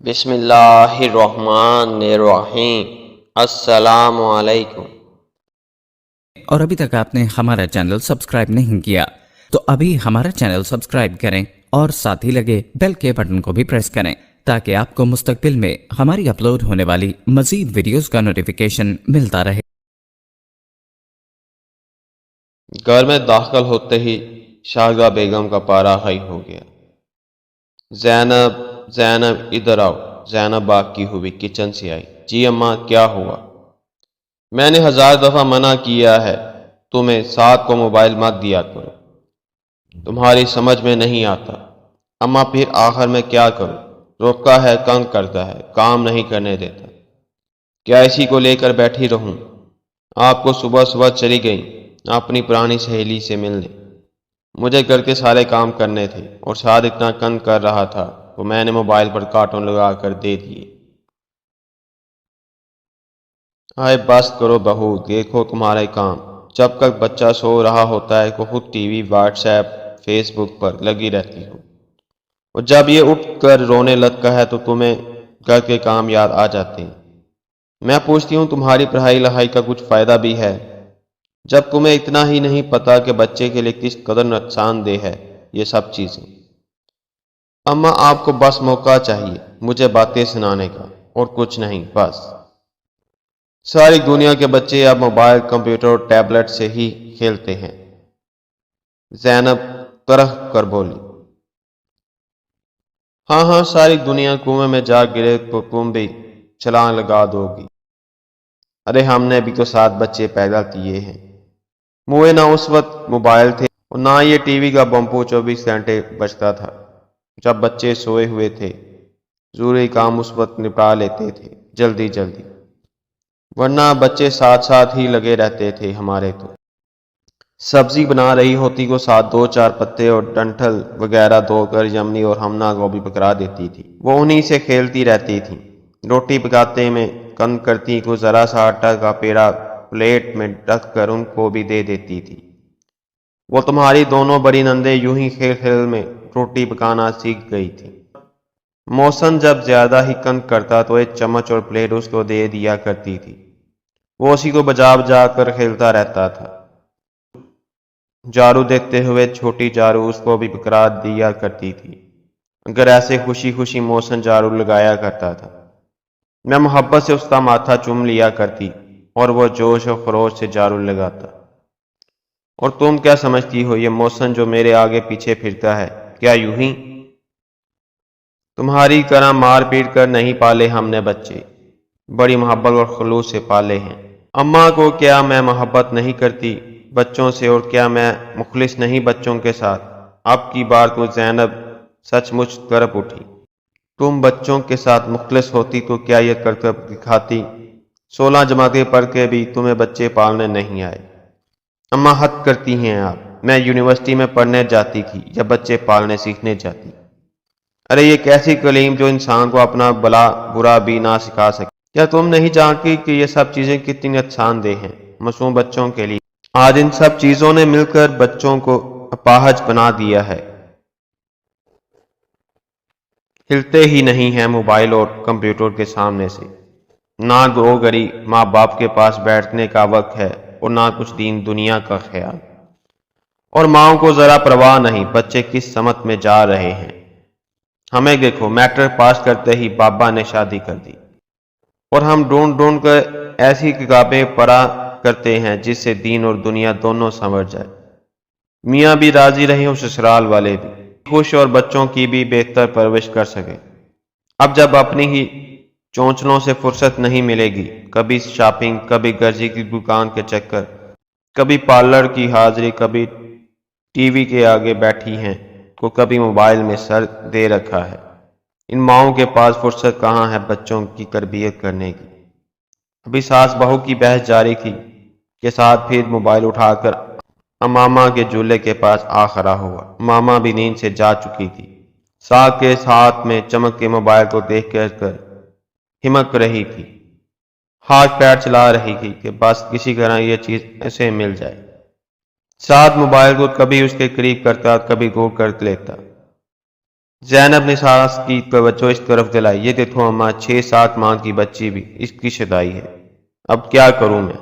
بسم اللہ الرحمن الرحیم۔ السلام علیکم۔ اور ابھی تک آپ نے ہمارا چینل سبسکرائب نہیں کیا تو ابھی ہمارا چینل سبسکرائب کریں اور ساتھ ہی لگے بیل کے بٹن کو بھی پریس کریں تاکہ آپ کو مستقبل میں ہماری اپلوڈ ہونے والی مزید ویڈیوز کا نوٹیفیکیشن ملتا رہے۔ گھر میں داخل ہوتے ہی شاہدہ بیگم کا پارا ہائی ہو گیا۔ زینب ادھر آؤ۔ زینب بھاگتی ہوئی کچن سے آئی۔ جی اماں، کیا ہوا؟ میں نے 1000 دفعہ منع کیا ہے تمہیں ساتھ کو موبائل مت دیا کرو، تمہاری سمجھ میں نہیں آتا۔ اماں پھر آخر میں کیا کروں؟ روکتا ہے، تنگ کرتا ہے، کام نہیں کرنے دیتا۔ کیا اسی کو لے کر بیٹھی رہوں؟ آپ کو صبح صبح چلی گئیں اپنی پرانی سہیلی سے ملنے، مجھے گھر کے سارے کام کرنے تھے اور شاید اتنا تنگ کر رہا تھا تو میں نے موبائل پر کارٹون لگا کر دے دیے۔ آئے بس کرو بہو، دیکھو تمہارے کام۔ جب تک بچہ سو رہا ہوتا ہے تو خود TV, WhatsApp, Facebook پر لگی رہتی ہو، اور جب یہ اٹھ کر رونے لگتا ہے تو تمہیں گھر کے کام یاد آ جاتے ہیں۔ میں پوچھتی ہوں تمہاری پڑھائی لکھائی کا کچھ فائدہ بھی ہے؟ جب تمہیں اتنا ہی نہیں پتا کہ بچے کے لیے کس قدر نقصان دہ ہے یہ سب چیزیں۔ اماں آپ کو بس موقع چاہیے مجھے باتیں سنانے کا، اور کچھ نہیں، بس۔ ساری دنیا کے بچے اب موبائل، کمپیوٹر اور ٹیبلٹ سے ہی کھیلتے ہیں۔ زینب ترہ کر بولی۔ ہاں، ساری دنیا کنویں میں جا گرے تو تم بھی چھلانگ لگا دو گی۔ ارے ہم نے بھی تو 7 بچے پیدا کیے ہیں۔ موئے نہ اس وقت موبائل تھے اور نہ یہ ٹی وی کا بمپو 24 گھنٹے بجتا تھا۔ جب بچے سوئے ہوئے تھے ضروری کام اس وقت نپٹا لیتے تھے جلدی، ورنہ بچے ساتھ ہی لگے رہتے تھے ہمارے تو۔ سبزی بنا رہی ہوتی کو ساتھ 2-4 پتے اور ڈنٹل وغیرہ دھو کر یمنی اور ہمنا گوبھی پکڑا دیتی تھی، وہ انہی سے کھیلتی رہتی تھی۔ روٹی پکاتے میں کند کرتی کو ذرا سا آٹا کا پیڑا پلیٹ میں ڈک کر ان کو بھی دے دیتی تھی۔ وہ تمہاری دونوں بڑی نندیں یوں ہی کھیل میں روٹی پکانا سیکھ گئی تھی۔ موسن جب زیادہ ہی کند کرتا تو ایک چمچ اور پلیٹ اس کو دے دیا کرتی تھی، وہ اسی کو بجا کر کھیلتا رہتا تھا۔ جارو دیکھتے ہوئے چھوٹی جارو اس کو بھی پکڑا دیا کرتی تھی، اگر ایسے خوشی موسن جارو لگایا کرتا تھا۔ میں محبت سے اس کا ماتھا چوم لیا کرتی اور وہ جوش و خروش سے جارو لگاتا۔ اور تم کیا سمجھتی ہو یہ موسن جو میرے آگے پیچھے پھرتا ہے کیا یوں ہی؟ تمہاری طرح مار پیٹ کر نہیں پالے ہم نے بچے، بڑی محبت اور خلوص سے پالے ہیں۔ اماں کو کیا میں محبت نہیں کرتی بچوں سے، اور کیا میں مخلص نہیں بچوں کے ساتھ؟ اب کی بار کو زینب سچ مچ کرپ اٹھی۔ تم بچوں کے ساتھ مخلص ہوتی تو کیا یہ کرتب دکھاتی؟ 16 جماعتیں پڑھ کے بھی تمہیں بچے پالنے نہیں آئے۔ اماں حد کرتی ہیں آپ، میں یونیورسٹی میں پڑھنے جاتی تھی یا بچے پالنے سیکھنے جاتی؟ ارے یہ کیسی کلیم جو انسان کو اپنا بلا برا بھی نہ سکھا سکے۔ کیا تم نہیں جانتی کہ یہ سب چیزیں کتنی نقصان دہ ہیں معصوم بچوں کے لیے؟ آج ان سب چیزوں نے مل کر بچوں کو اپاہج بنا دیا ہے، ہلتے ہی نہیں ہیں موبائل اور کمپیوٹر کے سامنے سے۔ نہ گھری ماں باپ کے پاس بیٹھنے کا وقت ہے اور نہ کچھ دین دنیا کا خیال، اور ماں کو ذرا پرواہ نہیں بچے کس سمت میں جا رہے ہیں۔ ہمیں دیکھو، میٹرک پاس کرتے ہی بابا نے شادی کر دی، اور ہم ڈھونڈ کر ایسی کتابیں پڑھا کرتے ہیں جس سے دین اور دنیا دونوں سنور جائے، میاں بھی راضی رہے اور سسرال والے بھی خوش، اور بچوں کی بھی بہتر پرورش کر سکے۔ اب جب اپنی ہی چونچلوں سے فرصت نہیں ملے گی، کبھی شاپنگ، کبھی گرجی کی دکان کے چکر، کبھی پارلر کی حاضری، کبھی ٹی وی کے آگے بیٹھی ہیں کو کبھی موبائل میں سر دے رکھا ہے۔ ان ماؤں کے پاس فرصت کہاں ہے بچوں کی تربیت کرنے کی؟ ابھی ساس بہو کی بحث جاری تھی کہ ساتھ پھر موبائل اٹھا کر امامہ کے جولے کے پاس آ کھڑا ہوا۔ ماما بھی نیند سے جا چکی تھی، ساس کے ہاتھ میں چمک کے موبائل کو دیکھ کر ہمک رہی تھی، ہاتھ پیر چلا رہی تھی کہ بس کسی طرح یہ چیز اسے مل جائے۔ ساتھ موبائل کو کبھی اس کے قریب کرتا، کبھی دور کر لیتا۔ زینب نے ساس کی توجہ اس طرف دلائی، یہ دیکھو اماں، 6-7 ماہ کی بچی بھی اس کی شدائی ہے، اب کیا کروں میں،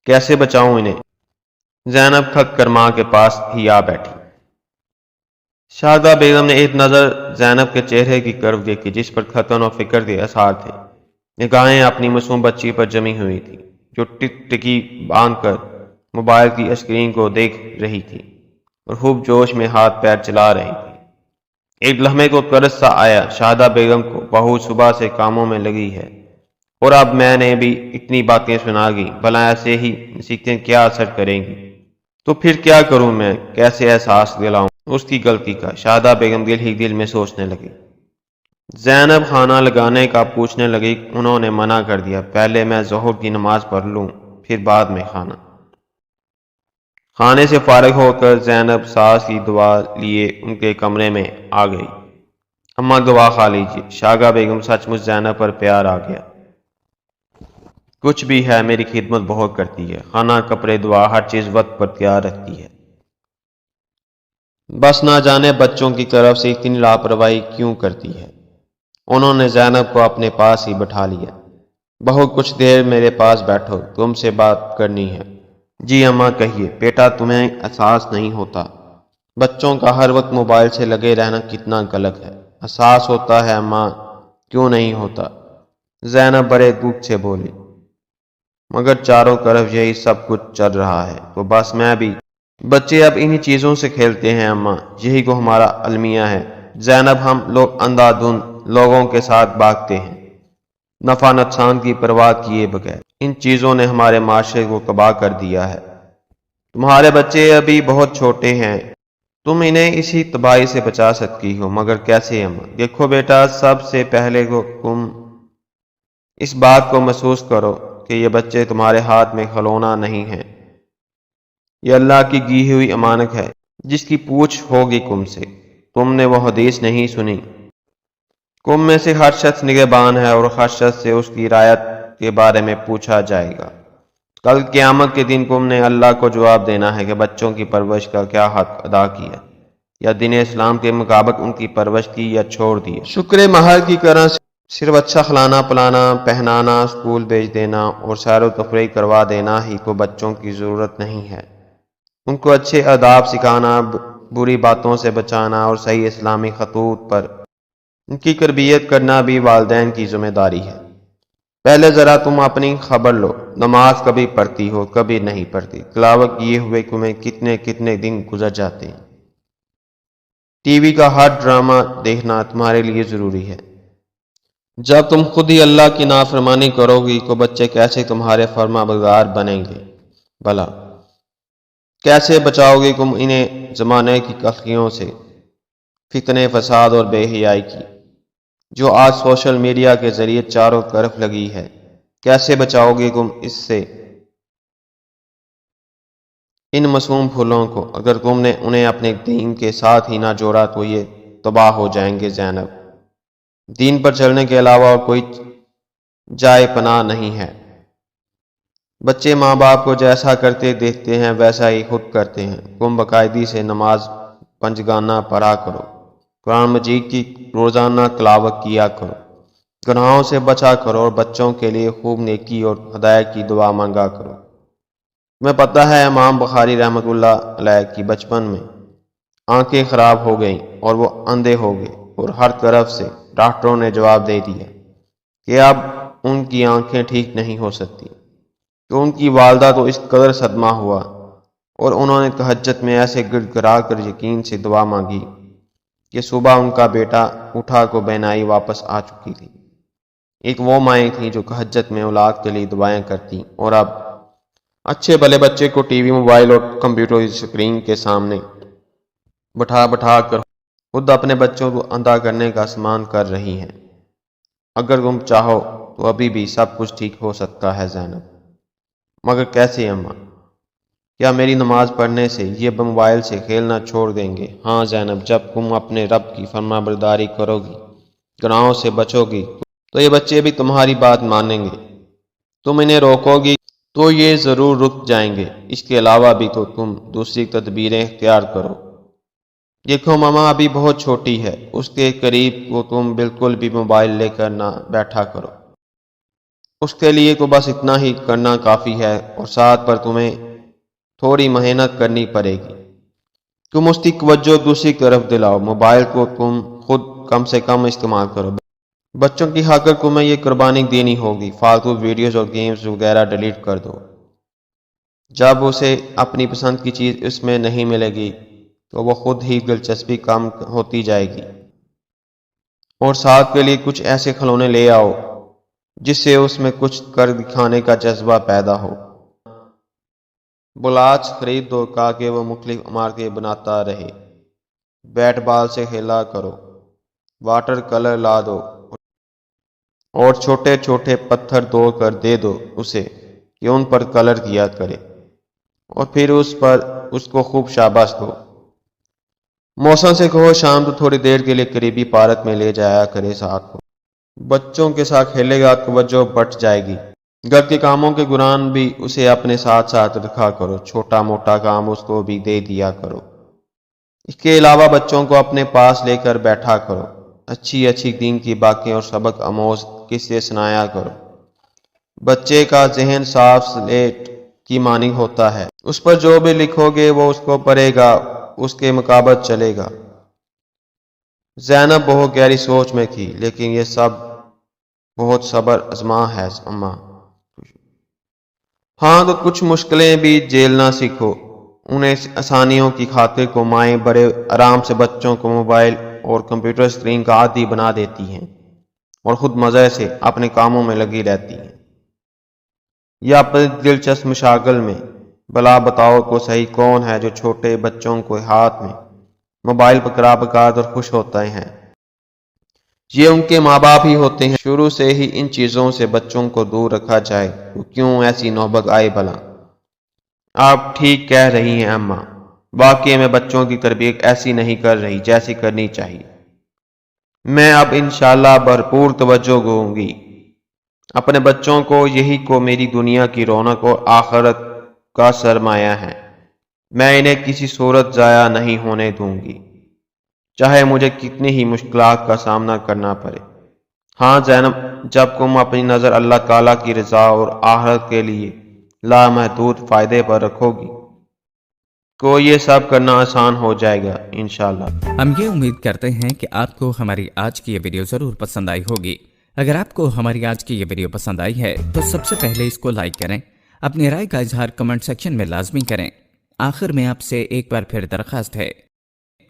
کیسے بچاؤں انہیں؟ زینب تھک کر ماں کے پاس ہی آ بیٹھی۔ شاہدہ بیگم نے ایک نظر زینب کے چہرے کی طرف دیکھی جس پر خطن و فکر کے آثار تھے۔ نگاہیں اپنی معصوم بچی پر جمی ہوئی تھی جو ٹک ٹکی باندھ کر موبائل کی اسکرین کو دیکھ رہی تھی اور خوب جوش میں ہاتھ پیر چلا رہی تھی۔ ایک لمحے کو ترس سا آیا، شاہدہ بیگم کو بہو صبح سے کاموں میں لگی ہے اور اب میں نے بھی اتنی باتیں سنا گی، بھلا ایسے ہی نصیحتیں کیا اثر کریں گی؟ تو پھر کیا کروں میں، کیسے احساس دلاؤں اس کی غلطی کا؟ شاہدہ بیگم دل ہی دل میں سوچنے لگی۔ زینب کھانا لگانے کا پوچھنے لگی، انہوں نے منع کر دیا، پہلے میں ظہر کی نماز پڑھ لوں پھر بعد میں کھانا۔ کھانے سے فارغ ہو کر زینب ساس کی دعا لیے ان کے کمرے میں آ گئی۔ اماں دعا کھا لیجیے۔ شاہدہ بیگم سچ مچ زینب پر پیار آ گیا۔ کچھ بھی ہے میری خدمت بہت کرتی ہے، کھانا کپڑے دعا ہر چیز وقت پر تیار رکھتی ہے، بس نہ جانے بچوں کی طرف سے اتنی لاپرواہی کیوں کرتی ہے۔ انہوں نے زینب کو اپنے پاس ہی بٹھا لیا۔ بہو کچھ دیر میرے پاس بیٹھو، تم سے بات کرنی ہے۔ جی اماں کہیے۔ بیٹا تمہیں احساس نہیں ہوتا بچوں کا ہر وقت موبائل سے لگے رہنا کتنا غلط ہے؟ احساس ہوتا ہے اماں، کیوں نہیں ہوتا؟ زینب بڑے دکھ سے بولی، مگر چاروں طرف یہی سب کچھ چل رہا ہے تو بس میں بھی۔ بچے اب انہی چیزوں سے کھیلتے ہیں اماں، یہی کو ہمارا المیہ ہے۔ زینب ہم لوگ اندھا دھند لوگوں کے ساتھ بھاگتے ہیں، نفع نقصان کی پرواہ کیے بغیر۔ ان چیزوں نے ہمارے معاشرے کو تباہ کر دیا ہے۔ تمہارے بچے ابھی بہت چھوٹے ہیں، تم انہیں اسی تباہی سے بچا سکتی ہو، مگر کیسے اماں؟ دیکھو بیٹا، سب سے پہلے تم اس بات کو محسوس کرو کہ یہ بچے تمہارے ہاتھ میں کھلونا نہیں ہیں، یہ اللہ کی دی ہوئی امانت ہے جس کی پوچھ ہوگی تم سے۔ تم نے وہ حدیث نہیں سنی، تم میں سے ہر شخص نگہبان ہے اور ہر شخص سے اس کی رعایت کے بارے میں پوچھا جائے گا۔ کل قیامت کے دن تم نے اللہ کو جواب دینا ہے کہ بچوں کی پرورش کا کیا حق ادا کیا، یا دین اسلام کے مطابق ان کی پرورش کی یا چھوڑ دی۔ شکر مہر کی طرح صرف اچھا کھلانا پلانا، پہنانا، اسکول بھیج دینا اور سیر و تفریح کروا دینا ہی کو بچوں کی ضرورت نہیں ہے۔ ان کو اچھے آداب سکھانا، بری باتوں سے بچانا اور صحیح اسلامی خطوط پر ان کی تربیت کرنا بھی والدین کی ذمہ داری ہے۔ پہلے ذرا تم اپنی خبر لو، نماز کبھی پڑھتی ہو کبھی نہیں پڑھتی، تلاوت کیے ہوئے تمہیں کتنے کتنے دن گزر جاتے ہیں۔ ٹی وی کا ہر ڈرامہ دیکھنا تمہارے لیے ضروری ہے۔ جب تم خود ہی اللہ کی نافرمانی کرو گی تو بچے کیسے تمہارے فرما بردار بنیں گے؟ بھلا کیسے بچاؤ گی تم انہیں زمانے کی کلکیوں سے، فتنے، فساد اور بے حیائی کی، جو آج سوشل میڈیا کے ذریعے چاروں طرف لگی ہے؟ کیسے بچاؤ گی تم اس سے ان معصوم پھولوں کو؟ اگر تم نے انہیں اپنے دین کے ساتھ ہی نہ جوڑا تو یہ تباہ ہو جائیں گے۔ زینب، دین پر چلنے کے علاوہ اور کوئی جائے پناہ نہیں ہے۔ بچے ماں باپ کو جیسا کرتے دیکھتے ہیں ویسا ہی خود کرتے ہیں۔ تم باقاعدگی سے نماز پنجگانہ پڑھا کرو، قرآن مجید کی روزانہ تلاوت کیا کرو، گناہوں سے بچا کرو اور بچوں کے لیے خوب نیکی اور ہدایت کی دعا مانگا کرو۔ تمہیں پتہ ہے امام بخاری رحمۃ اللہ علیہ کی بچپن میں آنکھیں خراب ہو گئیں اور وہ اندھے ہو گئے، اور ہر طرف سے ڈاکٹروں نے جواب دے دیا کہ اب ان کی آنکھیں ٹھیک نہیں ہو سکتی۔ تو ان کی والدہ تو اس قدر صدمہ ہوا اور انہوں نے تہجد میں ایسے گڑ گڑا کر یقین سے دعا مانگی کہ صبح ان کا بیٹا اٹھا کو بینائی واپس آ چکی تھی۔ ایک وہ مائیں تھیں جو تہجد میں اولاد کے لیے دعائیں کرتی، اور اب اچھے بھلے بچے کو ٹی وی، موبائل اور کمپیوٹر اسکرین کے سامنے بٹھا کر خود اپنے بچوں کو اندھا کرنے کا سامان کر رہی ہیں۔ اگر تم چاہو تو ابھی بھی سب کچھ ٹھیک ہو سکتا ہے زینب، مگر کیسے اماں؟ کیا میری نماز پڑھنے سے یہ موبائل سے کھیلنا چھوڑ دیں گے؟ ہاں زینب، جب تم اپنے رب کی فرما برداری کرو گی، گناہوں سے بچو گی، تو یہ بچے بھی تمہاری بات مانیں گے۔ تم انہیں روکو گی تو یہ ضرور رک جائیں گے۔ اس کے علاوہ بھی تو تم دوسری تدبیریں اختیار کرو۔ دیکھو ماما ابھی بہت چھوٹی ہے، اس کے قریب کو تم بالکل بھی موبائل لے کر نہ بیٹھا کرو۔ اس کے لیے تو بس اتنا ہی کرنا کافی ہے، اور ساتھ پر تمہیں تھوڑی محنت کرنی پڑے گی۔ تم اس کی توجہ دوسری طرف دلاؤ، موبائل کو تم خود کم سے کم استعمال کرو۔ بچوں کی خاطر تمہیں یہ قربانی دینی ہوگی، فالتو ویڈیوز اور گیمز وغیرہ ڈیلیٹ کر دو۔ جب اسے اپنی پسند کی چیز اس میں نہیں ملے گی تو وہ خود ہی دلچسپی کم ہوتی جائے گی۔ اور ساتھ کے لیے کچھ ایسے کھلونے لے آؤ جس سے اس میں کچھ کر دکھانے کا جذبہ پیدا ہو۔ بلاچ خرید دو تاکہ وہ مختلف عمارتیں بناتا رہے۔ بیٹ بال سے کھیلا کرو، واٹر کلر لا دو اور چھوٹے چھوٹے پتھر توڑ کر دے دو اسے کہ ان پر کلر کیا کرے، اور پھر اس کو خوب شاباش دو۔ موسم سے کہو شام کو تھوڑی دیر کے لیے قریبی پارک میں لے جایا کرے ساتھ کو۔ بچوں کے ساتھ کھیلے گا توجہ بٹ جائے گی۔ گھر کے کاموں کے دوران بھی اسے اپنے ساتھ ساتھ رکھا کرو، چھوٹا موٹا کام اس کو بھی دے دیا کرو۔ اس کے علاوہ بچوں کو اپنے پاس لے کر بیٹھا کرو، اچھی دین کی باتیں اور سبق آموز قصے سنایا کرو۔ بچے کا ذہن صاف سلیٹ کی مانند ہوتا ہے، اس پر جو بھی لکھو گے وہ اس کو پڑھے گا، اس کے مطابق چلے گا۔ زینب بہت گہری سوچ میں تھی، لیکن یہ سب بہت صبر آزما ہے اماں۔ ہاں تو کچھ مشکلیں بھی جھیلنا سیکھو، انہیں آسانیوں کی خاطر کو مائیں بڑے آرام سے بچوں کو موبائل اور کمپیوٹر اسکرین کا عادی بنا دیتی ہیں اور خود مزے سے اپنے کاموں میں لگی رہتی ہیں یا اپنے دلچسپ مشاغل میں۔ بلا بتاؤ کو صحیح کون ہے جو چھوٹے بچوں کو ہاتھ میں موبائل پکڑا اور خوش ہوتے ہیں؟ یہ ان کے ماں باپ ہی ہوتے ہیں۔ شروع سے ہی ان چیزوں سے بچوں کو دور رکھا جائے تو کیوں ایسی نوبت آئے بلا۔ آپ ٹھیک کہہ رہی ہیں اماں، واقعی میں بچوں کی تربیت ایسی نہیں کر رہی جیسی کرنی چاہیے۔ میں اب انشاءاللہ بھرپور توجہ دوں گی اپنے بچوں کو، یہی کو میری دنیا کی رونق اور آخرت کا سرمایہ ہے۔ میں انہیں کسی صورت ضائع نہیں ہونے دوں گی، چاہے مجھے کتنی ہی مشکلات کا سامنا کرنا پڑے۔ ہاں زینب، جب تم اپنی نظر اللہ تعالیٰ کی رضا اور آخرت کے لیے لامحدود فائدے پر رکھو گی تو یہ سب کرنا آسان ہو جائے گا انشاءاللہ۔ ہم یہ امید کرتے ہیں کہ آپ کو ہماری آج کی یہ ویڈیو ضرور پسند آئی ہوگی۔ اگر آپ کو ہماری آج کی یہ ویڈیو پسند آئی ہے تو سب سے پہلے اس کو لائک کریں، اپنی رائے کا اظہار کمنٹ سیکشن میں لازمی کریں۔ آخر میں آپ سے ایک بار پھر درخواست ہے،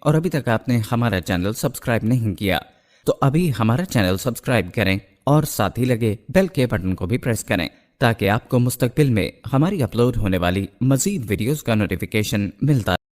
اور ابھی تک آپ نے ہمارا چینل سبسکرائب نہیں کیا تو ابھی ہمارا چینل سبسکرائب کریں اور ساتھ ہی لگے بیل کے بٹن کو بھی پریس کریں تاکہ آپ کو مستقبل میں ہماری اپلوڈ ہونے والی مزید ویڈیوز کا نوٹیفیکیشن ملتا